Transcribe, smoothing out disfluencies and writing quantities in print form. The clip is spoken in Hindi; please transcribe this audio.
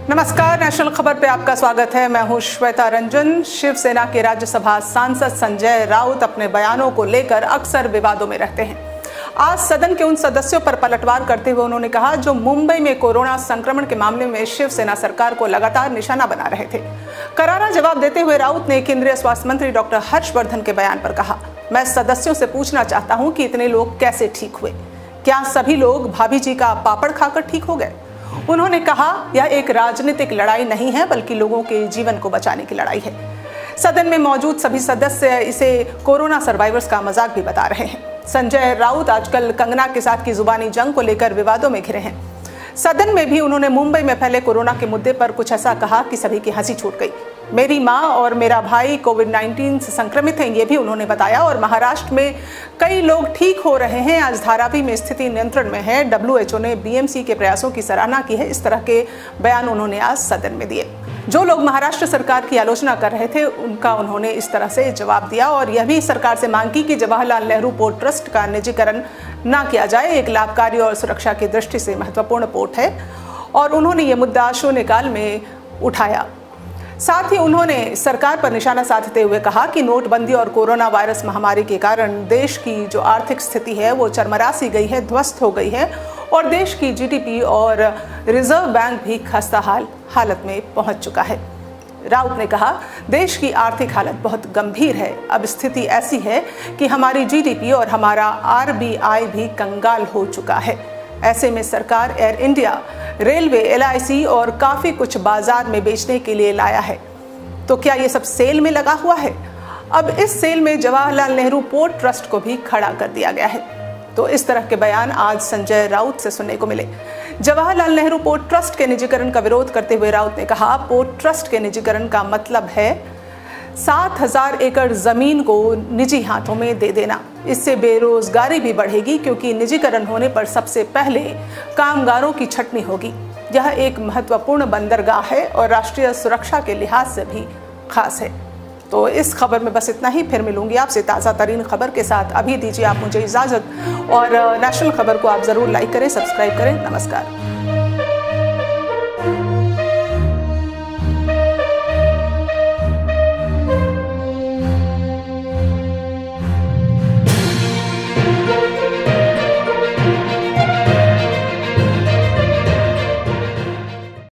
नमस्कार, नेशनल खबर पे आपका स्वागत है। मैं हूं श्वेता रंजन। शिवसेना के राज्यसभा सांसद संजय राउत अपने बयानों को लेकर अक्सर विवादों में रहते हैं। आज सदन के उन सदस्यों पर पलटवार करते हुए उन्होंने कहा जो मुंबई में कोरोना संक्रमण के मामले में शिवसेना सरकार को लगातार निशाना बना रहे थे। करारा जवाब देते हुए राउत ने केंद्रीय स्वास्थ्य मंत्री डॉक्टर हर्षवर्धन के बयान पर कहा, मैं सदस्यों से पूछना चाहता हूं कि इतने लोग कैसे ठीक हुए? क्या सभी लोग भाभी जी का पापड़ खाकर ठीक हो गए? उन्होंने कहा यह एक राजनीतिक लड़ाई नहीं है बल्कि लोगों के जीवन को बचाने की लड़ाई है। सदन में मौजूद सभी सदस्य इसे कोरोना सर्वाइवर्स का मजाक भी बता रहे हैं। संजय राउत आजकल कंगना के साथ की जुबानी जंग को लेकर विवादों में घिरे हैं। सदन में भी उन्होंने मुंबई में फैले कोरोना के मुद्दे पर कुछ ऐसा कहा कि सभी की हंसी छूट गई। मेरी मां और मेरा भाई कोविड-19 से संक्रमित हैं, ये भी उन्होंने बताया। और महाराष्ट्र में कई लोग ठीक हो रहे हैं। आज धारावी में स्थिति नियंत्रण में है। WHO ने BMC के प्रयासों की सराहना की है। इस तरह के बयान उन्होंने आज सदन में दिए। जो लोग महाराष्ट्र सरकार की आलोचना कर रहे थे उनका उन्होंने इस तरह से जवाब दिया और यह भी सरकार से मांग की कि जवाहरलाल नेहरू पोर्ट ट्रस्ट का निजीकरण न किया जाए। एक लाभकारी और सुरक्षा की दृष्टि से महत्वपूर्ण पोर्ट है और उन्होंने ये मुद्दा शून्यकाल में उठाया। साथ ही उन्होंने सरकार पर निशाना साधते हुए कहा कि नोटबंदी और कोरोना वायरस महामारी के कारण देश की जो आर्थिक स्थिति है वो चरमरा सी गई है, ध्वस्त हो गई है और देश की GDP और रिजर्व बैंक भी खस्ता हालत में पहुंच चुका है। राउत ने कहा देश की आर्थिक हालत बहुत गंभीर है। अब स्थिति ऐसी है कि हमारी GDP और हमारा RBI भी कंगाल हो चुका है। ऐसे में सरकार एयर इंडिया, रेलवे, LIC और काफ़ी कुछ बाजार में बेचने के लिए लाया है। तो क्या ये सब सेल में लगा हुआ है? अब इस सेल में जवाहरलाल नेहरू पोर्ट ट्रस्ट को भी खड़ा कर दिया गया है। तो इस तरह के बयान आज संजय राउत से सुनने को मिले। जवाहरलाल नेहरू पोर्ट ट्रस्ट के निजीकरण का विरोध करते हुए राउत ने कहा पोर्ट ट्रस्ट के निजीकरण का मतलब है 7,000 एकड़ जमीन को निजी हाथों में दे देना। इससे बेरोजगारी भी बढ़ेगी क्योंकि निजीकरण होने पर सबसे पहले कामगारों की छटनी होगी। यह एक महत्वपूर्ण बंदरगाह है और राष्ट्रीय सुरक्षा के लिहाज से भी खास है। तो इस खबर में बस इतना ही। फिर मिलूंगी आपसे ताज़ा तरीन खबर के साथ। अभी दीजिए आप मुझे इजाज़त और नेशनल खबर को आप ज़रूर लाइक करें, सब्सक्राइब करें। नमस्कार।